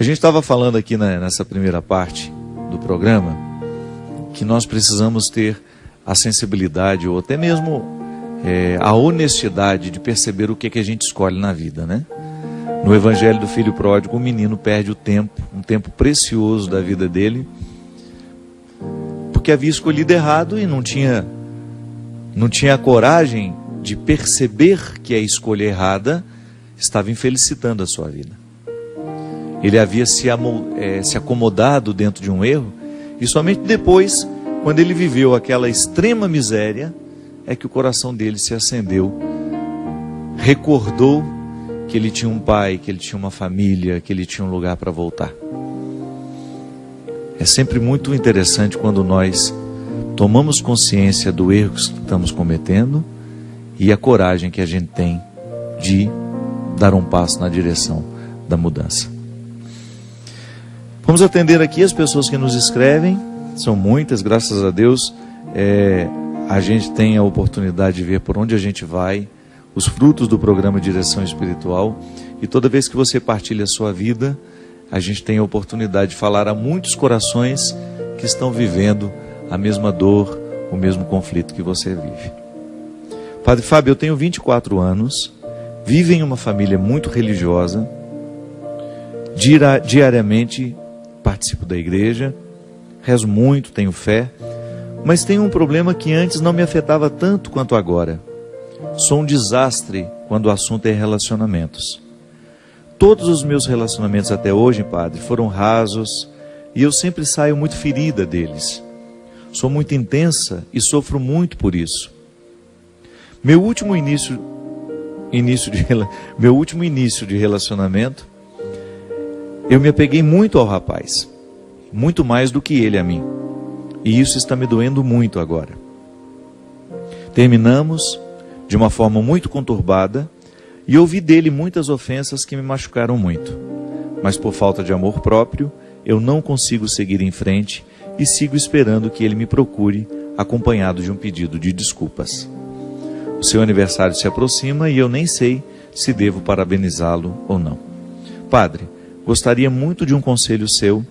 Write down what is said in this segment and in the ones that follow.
A gente estava falando aqui nessa primeira parte do programa que nós precisamos ter a sensibilidade ou até mesmo a honestidade de perceber o que a gente escolhe na vida, né? No Evangelho do Filho Pródigo, o menino perde o tempo, um tempo precioso da vida dele, porque havia escolhido errado e não tinha a coragem de perceber que a escolha errada estava infelicitando a sua vida. Ele havia se acomodado dentro de um erro, e somente depois, quando ele viveu aquela extrema miséria, é que o coração dele se acendeu, recordou que ele tinha um pai, que ele tinha uma família, que ele tinha um lugar para voltar. É sempre muito interessante quando nós tomamos consciência do erro que estamos cometendo e a coragem que a gente tem de dar um passo na direção da mudança. Vamos atender aqui as pessoas que nos escrevem, são muitas, graças a Deus. A gente tem a oportunidade de ver por onde a gente vai, os frutos do programa Direção Espiritual, e toda vez que você partilha a sua vida, a gente tem a oportunidade de falar a muitos corações que estão vivendo a mesma dor, o mesmo conflito que você vive. Padre Fábio, eu tenho 24 anos, vivo em uma família muito religiosa, diariamente participo da igreja, rezo muito, tenho fé, mas tenho um problema que antes não me afetava tanto quanto agora. Sou um desastre quando o assunto é relacionamentos. Todos os meus relacionamentos até hoje, padre, foram rasos e eu sempre saio muito ferida deles. Sou muito intensa e sofro muito por isso. Meu último início de relacionamento, eu me apeguei muito ao rapaz, muito mais do que ele a mim. E isso está me doendo muito agora. Terminamos de uma forma muito conturbada e ouvi dele muitas ofensas que me machucaram muito. Mas por falta de amor próprio, eu não consigo seguir em frente e sigo esperando que ele me procure, acompanhado de um pedido de desculpas. O seu aniversário se aproxima e eu nem sei se devo parabenizá-lo ou não. Padre, gostaria muito de um conselho seu,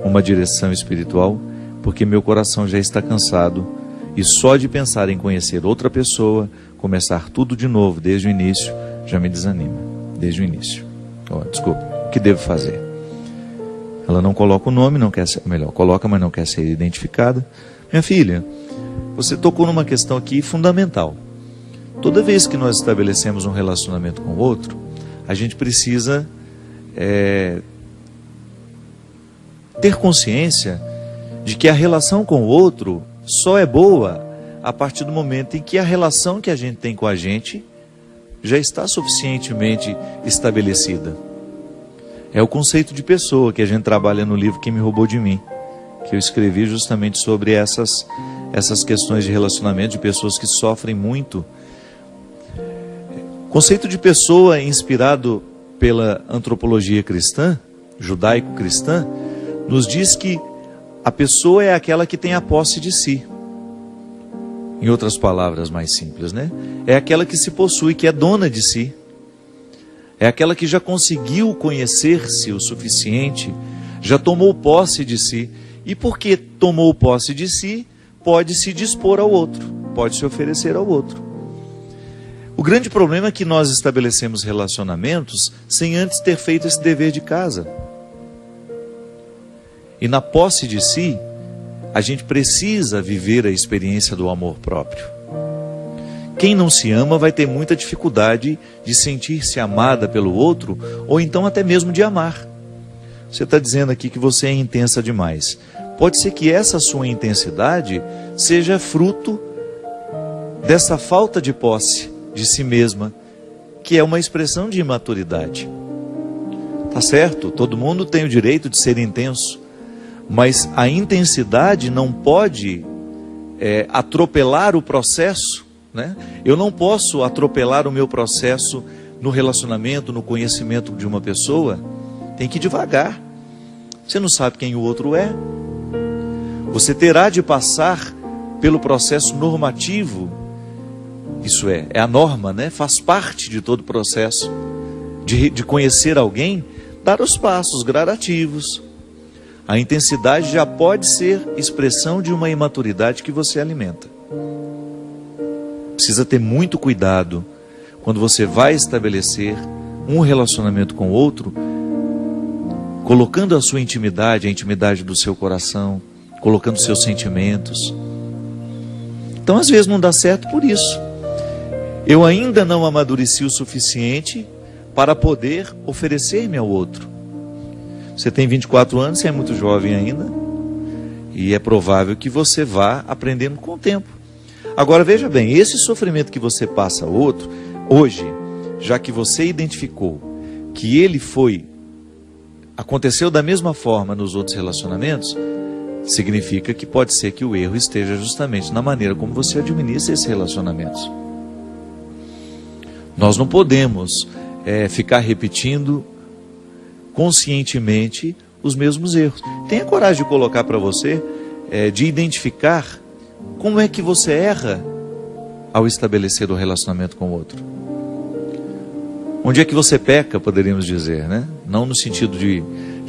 uma direção espiritual, porque meu coração já está cansado e só de pensar em conhecer outra pessoa, começar tudo de novo desde o início, já me desanima. Desde o início. Desculpa, o que devo fazer? Ela não coloca o nome, não quer ser, melhor, coloca, mas não quer ser identificada. Minha filha, você tocou numa questão aqui fundamental. Toda vez que nós estabelecemos um relacionamento com o outro, a gente precisa ter consciência de que a relação com o outro só é boa a partir do momento em que a relação que a gente tem com a gente já está suficientemente estabelecida. É o conceito de pessoa que a gente trabalha no livro Quem Me Roubou de Mim, que eu escrevi justamente sobre essas questões de relacionamento, de pessoas que sofrem muito. Conceito de pessoa inspirado pela antropologia cristã, judaico-cristã, nos diz que a pessoa é aquela que tem a posse de si. Em outras palavras mais simples, né? É aquela que se possui, que é dona de si. É aquela que já conseguiu conhecer-se o suficiente, já tomou posse de si. E porque tomou posse de si, pode se dispor ao outro, pode se oferecer ao outro. O grande problema é que nós estabelecemos relacionamentos sem antes ter feito esse dever de casa. E na posse de si, a gente precisa viver a experiência do amor próprio. Quem não se ama vai ter muita dificuldade de sentir-se amada pelo outro, ou então até mesmo de amar. Você está dizendo aqui que você é intensa demais. Pode ser que essa sua intensidade seja fruto dessa falta de posse de si mesma, que é uma expressão de imaturidade. Tá certo? Todo mundo tem o direito de ser intenso, mas a intensidade não pode atropelar o processo, né? Eu não posso atropelar o meu processo no relacionamento, no conhecimento de uma pessoa. Tem que ir devagar. Você não sabe quem o outro é. Você terá de passar pelo processo normativo. Isso é a norma, né? Faz parte de todo o processo de conhecer alguém, dar os passos gradativos. A intensidade já pode ser expressão de uma imaturidade que você alimenta. Precisa ter muito cuidado quando você vai estabelecer um relacionamento com o outro, colocando a sua intimidade, a intimidade do seu coração, colocando seus sentimentos. Então, às vezes não dá certo por isso. Eu ainda não amadureci o suficiente para poder oferecer-me ao outro. Você tem 24 anos, você é muito jovem ainda, e é provável que você vá aprendendo com o tempo. Agora veja bem, esse sofrimento que você passa ao outro, hoje, já que você identificou que ele aconteceu da mesma forma nos outros relacionamentos, significa que pode ser que o erro esteja justamente na maneira como você administra esses relacionamentos. Nós não podemos ficar repetindo conscientemente os mesmos erros. Tenha coragem de colocar para você, de identificar como é que você erra ao estabelecer o relacionamento com o outro. Onde é que você peca, poderíamos dizer, né? Não no sentido de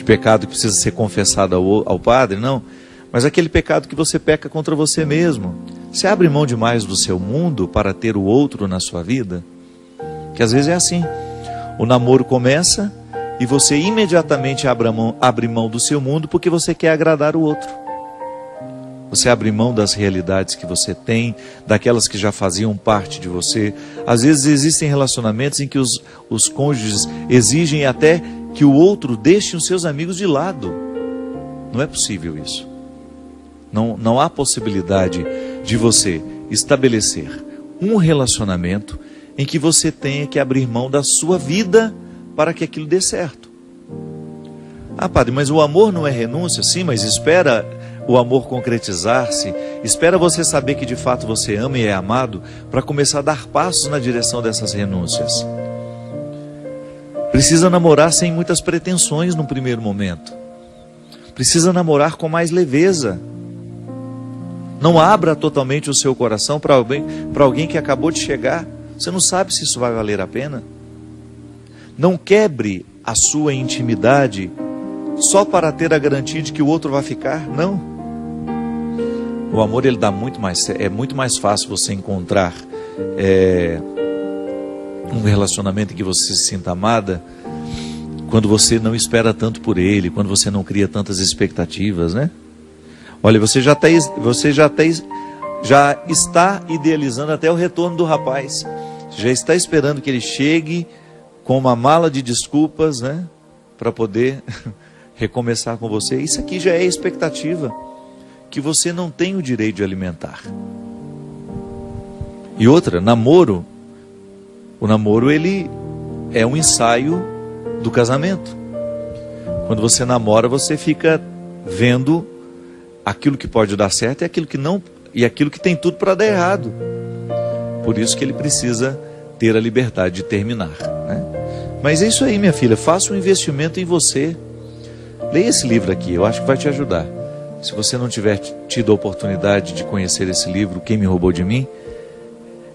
pecado que precisa ser confessado ao padre, não. Mas aquele pecado que você peca contra você mesmo. Você abre mão demais do seu mundo para ter o outro na sua vida? Que às vezes é assim. O namoro começa e você imediatamente abre mão do seu mundo porque você quer agradar o outro. Você abre mão das realidades que você tem, daquelas que já faziam parte de você. Às vezes existem relacionamentos em que os cônjuges exigem até que o outro deixe os seus amigos de lado. Não é possível isso. Não há possibilidade de você estabelecer um relacionamento em que você tenha que abrir mão da sua vida para que aquilo dê certo. Ah, padre, mas o amor não é renúncia? Sim, mas espera o amor concretizar-se, espera você saber que de fato você ama e é amado, para começar a dar passos na direção dessas renúncias. Precisa namorar sem muitas pretensões no primeiro momento. Precisa namorar com mais leveza. Não abra totalmente o seu coração para alguém que acabou de chegar. Você não sabe se isso vai valer a pena. Não quebre a sua intimidade só para ter a garantia de que o outro vai ficar. Não. O amor, ele dá é muito mais fácil você encontrar um relacionamento em que você se sinta amada quando você não espera tanto por ele, quando você não cria tantas expectativas, né? Olha, você já está idealizando até o retorno do rapaz. Já está esperando que ele chegue com uma mala de desculpas, né? Para poder recomeçar com você. Isso aqui já é expectativa que você não tem o direito de alimentar. E outra, namoro. O namoro, ele é um ensaio do casamento. Quando você namora, você fica vendo aquilo que pode dar certo e aquilo que não, e aquilo que tem tudo para dar errado. Por isso que ele precisa ter a liberdade de terminar, né? Mas é isso aí, minha filha, faça um investimento em você. Leia esse livro aqui, eu acho que vai te ajudar. Se você não tiver tido a oportunidade de conhecer esse livro, Quem Me Roubou de Mim,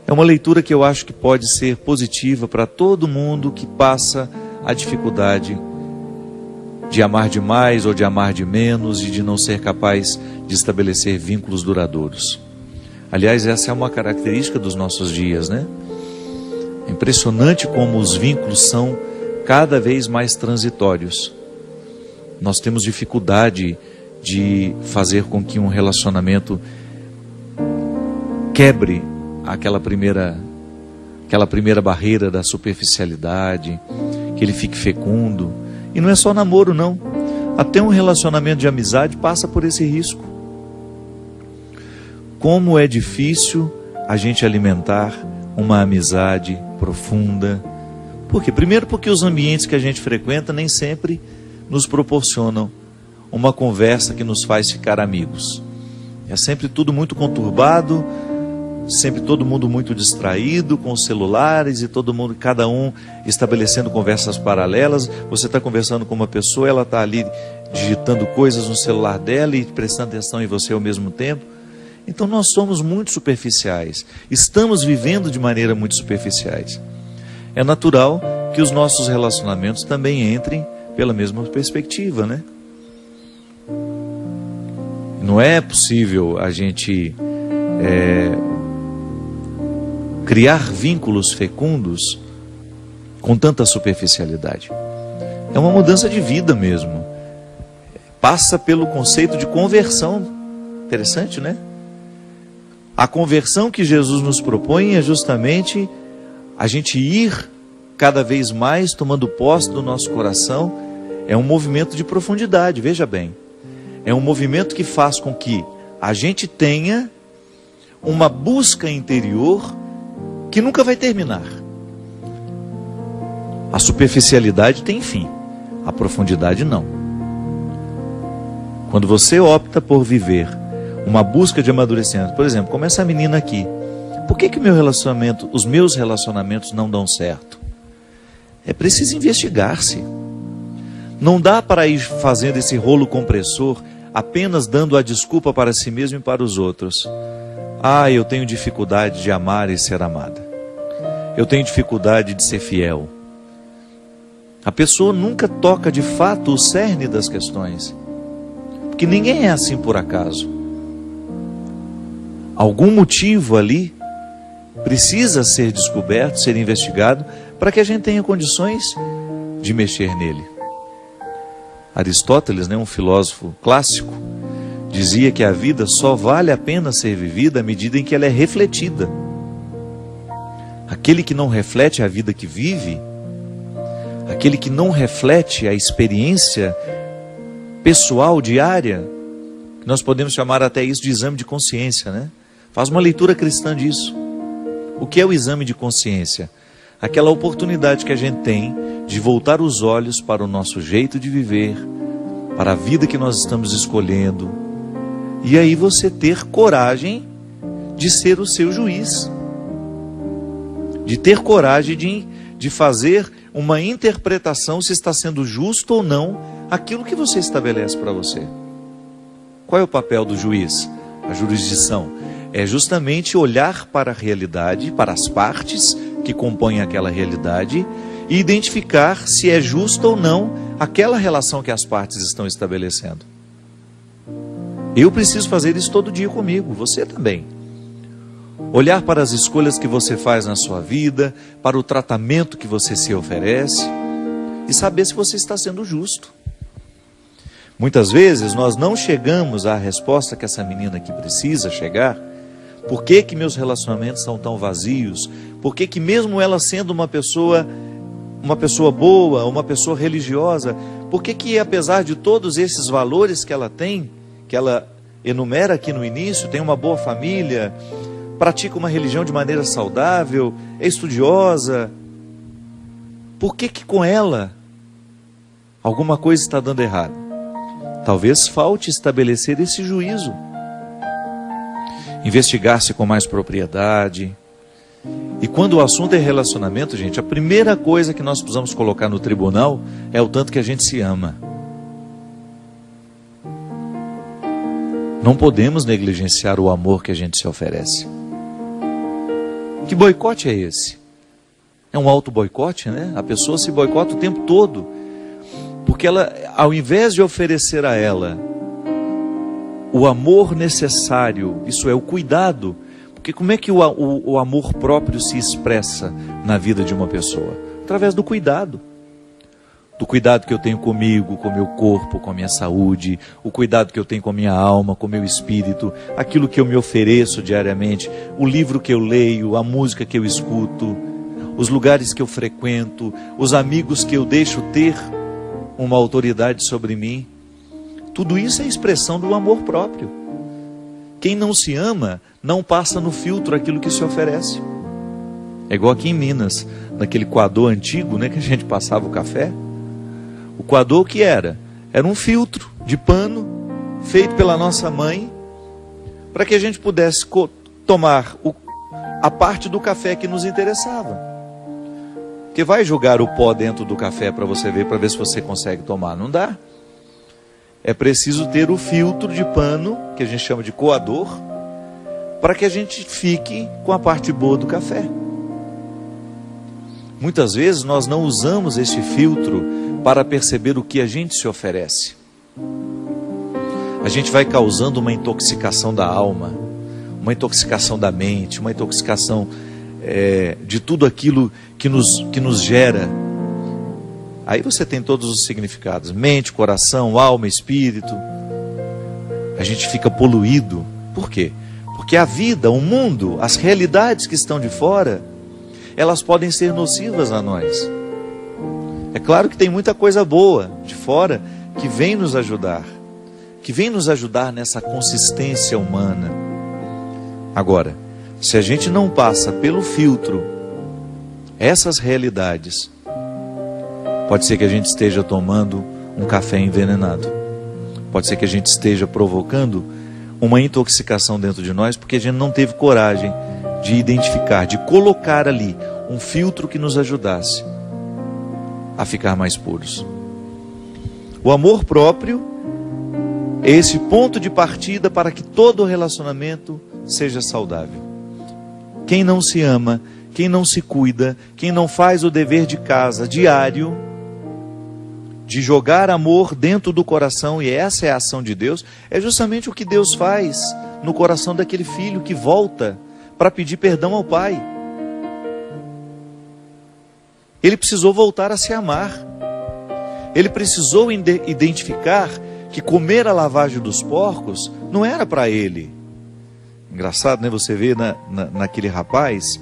é uma leitura que eu acho que pode ser positiva para todo mundo que passa a dificuldade de amar demais ou de amar de menos e de não ser capaz de estabelecer vínculos duradouros. Aliás, essa é uma característica dos nossos dias, né? É impressionante como os vínculos são cada vez mais transitórios. Nós temos dificuldade de fazer com que um relacionamento quebre aquela primeira barreira da superficialidade, que ele fique fecundo. E não é só namoro, não. Até um relacionamento de amizade passa por esse risco. Como é difícil a gente alimentar uma amizade profunda. Por quê? Primeiro porque os ambientes que a gente frequenta nem sempre nos proporcionam uma conversa que nos faz ficar amigos. É sempre tudo muito conturbado, sempre todo mundo muito distraído com os celulares e cada um estabelecendo conversas paralelas. Você está conversando com uma pessoa, ela está ali digitando coisas no celular dela e prestando atenção em você ao mesmo tempo. Então nós somos muito superficiais, estamos vivendo de maneira muito superficiais. É natural que os nossos relacionamentos também entrem pela mesma perspectiva, né? Não é possível a gente criar vínculos fecundos com tanta superficialidade. É uma mudança de vida mesmo. Passa pelo conceito de conversão. Interessante, né? A conversão que Jesus nos propõe é justamente a gente ir cada vez mais tomando posse do nosso coração. É um movimento de profundidade, veja bem. É um movimento que faz com que a gente tenha uma busca interior que nunca vai terminar. A superficialidade tem fim, a profundidade não. Quando você opta por viver uma busca de amadurecimento, por exemplo, como essa menina aqui, por que os meus relacionamentos não dão certo? É preciso investigar-se. Não dá para ir fazendo esse rolo compressor apenas dando a desculpa para si mesmo e para os outros. Eu tenho dificuldade de amar e ser amada. Eu tenho dificuldade de ser fiel. A pessoa nunca toca de fato o cerne das questões. Porque ninguém é assim por acaso. Algum motivo ali precisa ser descoberto, ser investigado, para que a gente tenha condições de mexer nele. Aristóteles, um filósofo clássico, dizia que a vida só vale a pena ser vivida à medida em que ela é refletida. Aquele que não reflete a vida que vive, aquele que não reflete a experiência pessoal, diária, nós podemos chamar até isso de exame de consciência, né? Faz uma leitura cristã disso. O que é o exame de consciência? Aquela oportunidade que a gente tem de voltar os olhos para o nosso jeito de viver, para a vida que nós estamos escolhendo, e aí você ter coragem de ser o seu juiz, de ter coragem de fazer uma interpretação se está sendo justo ou não aquilo que você estabelece para você. Qual é o papel do juiz? A jurisdição é justamente olhar para a realidade, para as partes que compõem aquela realidade e identificar se é justa ou não aquela relação que as partes estão estabelecendo. Eu preciso fazer isso todo dia comigo, você também. Olhar para as escolhas que você faz na sua vida, para o tratamento que você se oferece e saber se você está sendo justo. Muitas vezes nós não chegamos à resposta que essa menina aqui precisa chegar. Por que que meus relacionamentos são tão vazios? Por que que mesmo ela sendo uma pessoa boa, uma pessoa religiosa, por que que apesar de todos esses valores que ela tem, que ela enumera aqui no início, tem uma boa família, pratica uma religião de maneira saudável, é estudiosa, por que que com ela alguma coisa está dando errado? Talvez falte estabelecer esse juízo, investigar-se com mais propriedade. E quando o assunto é relacionamento, gente, a primeira coisa que nós precisamos colocar no tribunal é o tanto que a gente se ama. Não podemos negligenciar o amor que a gente se oferece. Que boicote é esse? É um auto-boicote, né? A pessoa se boicota o tempo todo. Porque ela, ao invés de oferecer a ela o amor necessário, isso é, o cuidado, porque como é que o amor próprio se expressa na vida de uma pessoa? Através do cuidado. Do cuidado que eu tenho comigo, com o meu corpo, com a minha saúde, o cuidado que eu tenho com a minha alma, com o meu espírito, aquilo que eu me ofereço diariamente, o livro que eu leio, a música que eu escuto, os lugares que eu frequento, os amigos que eu deixo ter uma autoridade sobre mim. Tudo isso é expressão do amor próprio. Quem não se ama, não passa no filtro aquilo que se oferece. É igual aqui em Minas, naquele coador antigo, né, que a gente passava o café. O coador o que era? Era um filtro de pano, feito pela nossa mãe, para que a gente pudesse tomar a parte do café que nos interessava. Porque vai jogar o pó dentro do café para você ver, para ver se você consegue tomar. Não dá. É preciso ter o filtro de pano, que a gente chama de coador, para que a gente fique com a parte boa do café. Muitas vezes nós não usamos esse filtro para perceber o que a gente se oferece. A gente vai causando uma intoxicação da alma, uma intoxicação da mente, uma intoxicação de tudo aquilo que nos gera. Aí você tem todos os significados: mente, coração, alma, espírito. A gente fica poluído. Por quê? Porque a vida, o mundo, as realidades que estão de fora, elas podem ser nocivas a nós. É claro que tem muita coisa boa de fora que vem nos ajudar, nessa consistência humana. Agora, se a gente não passa pelo filtro essas realidades, pode ser que a gente esteja tomando um café envenenado. Pode ser que a gente esteja provocando uma intoxicação dentro de nós, porque a gente não teve coragem de identificar, de colocar ali um filtro que nos ajudasse a ficar mais puros. O amor próprio é esse ponto de partida para que todo relacionamento seja saudável. Quem não se ama, quem não se cuida, quem não faz o dever de casa diário, de jogar amor dentro do coração, e essa é a ação de Deus, é justamente o que Deus faz no coração daquele filho que volta para pedir perdão ao pai. Ele precisou voltar a se amar. Ele precisou identificar que comer a lavagem dos porcos não era para ele. Engraçado, né? Você vê naquele rapaz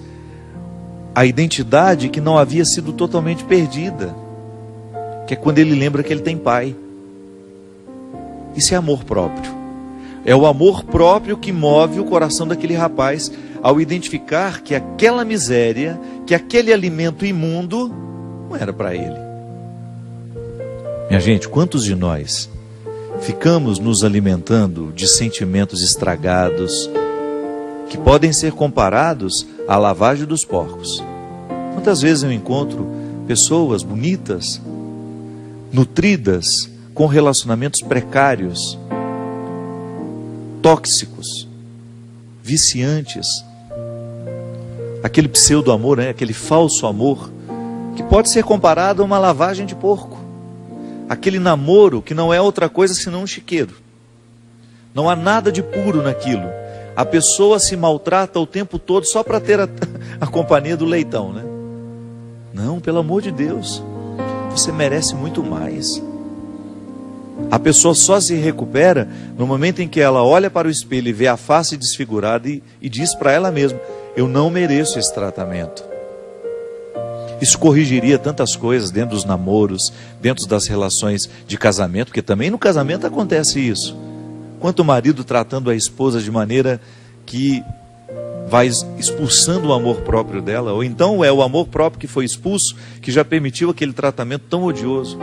a identidade que não havia sido totalmente perdida, que é quando ele lembra que ele tem pai. Isso é amor próprio. É o amor próprio que move o coração daquele rapaz ao identificar que aquela miséria, que aquele alimento imundo não era para ele. Minha gente, quantos de nós ficamos nos alimentando de sentimentos estragados que podem ser comparados à lavagem dos porcos? Quantas vezes eu encontro pessoas bonitas, nutridas, com relacionamentos precários, tóxicos, viciantes, aquele pseudo-amor, né? Aquele falso amor, que pode ser comparado a uma lavagem de porco, aquele namoro que não é outra coisa senão um chiqueiro, não há nada de puro naquilo, a pessoa se maltrata o tempo todo só para ter a companhia do leitão, né? Não, pelo amor de Deus, você merece muito mais. A pessoa só se recupera no momento em que ela olha para o espelho e vê a face desfigurada e diz para ela mesma: eu não mereço esse tratamento. Isso corrigiria tantas coisas dentro dos namoros, dentro das relações de casamento, porque também no casamento acontece isso. Quanto o marido tratando a esposa de maneira que vai expulsando o amor próprio dela, ou então é o amor próprio que foi expulso, que já permitiu aquele tratamento tão odioso.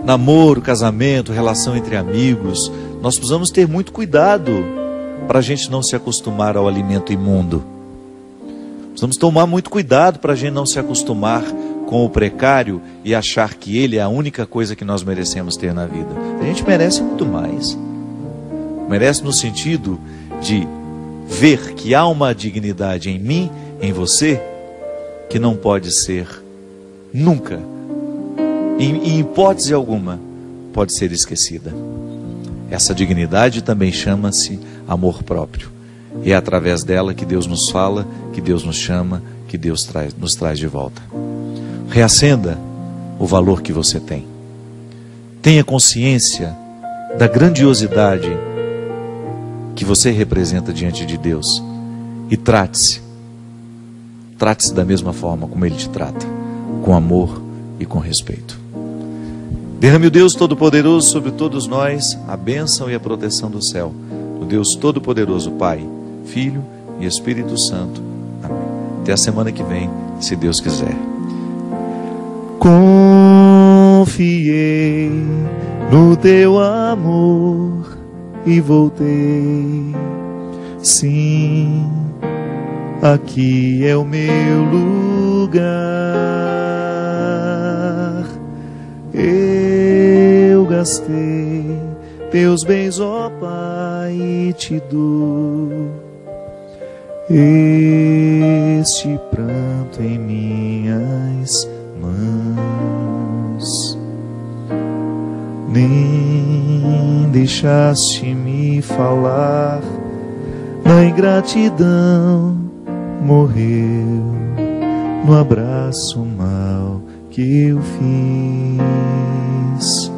Namoro, casamento, relação entre amigos, nós precisamos ter muito cuidado para a gente não se acostumar ao alimento imundo. Precisamos tomar muito cuidado para a gente não se acostumar com o precário e achar que ele é a única coisa que nós merecemos ter na vida. A gente merece muito mais. Merece no sentido de ver que há uma dignidade em mim, em você, que não pode ser nunca, em hipótese alguma, pode ser esquecida. Essa dignidade também chama-se amor próprio. E é através dela que Deus nos fala, que Deus nos chama, que Deus nos traz de volta. Reacenda o valor que você tem. Tenha consciência da grandiosidade que você representa diante de Deus. E trate-se da mesma forma como Ele te trata, com amor e com respeito. Derrame o Deus Todo-Poderoso sobre todos nós a bênção e a proteção do céu. O Deus Todo-Poderoso, Pai, Filho e Espírito Santo. Amém. Até a semana que vem, se Deus quiser. Confiei no teu amor e voltei. Sim, aqui é o meu lugar. Eu gastei teus bens, ó Pai, e te dou este pranto em minhas mãos. Nem deixaste-me falar, na ingratidão morreu no abraço mal que eu fiz.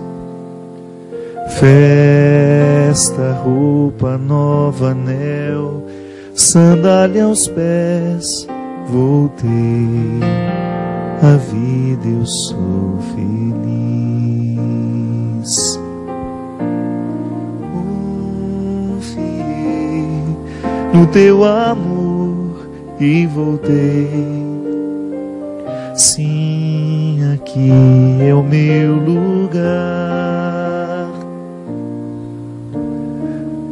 Festa, roupa nova, anel, sandália aos pés, voltei à vida, eu sou feliz. Confiei no teu amor e voltei. Sim, aqui é o meu lugar.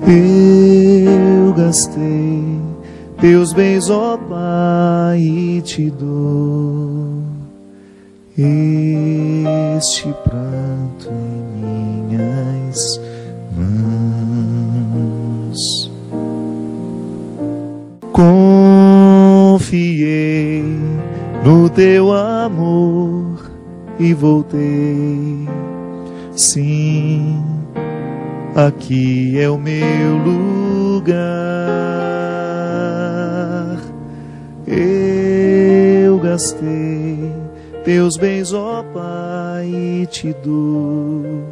Eu gastei teus bens, ó Pai, e te dou este pranto em minhas mãos. Confiei no teu amor e voltei. Sim, aqui é o meu lugar. Eu gastei teus bens, ó Pai, e te dou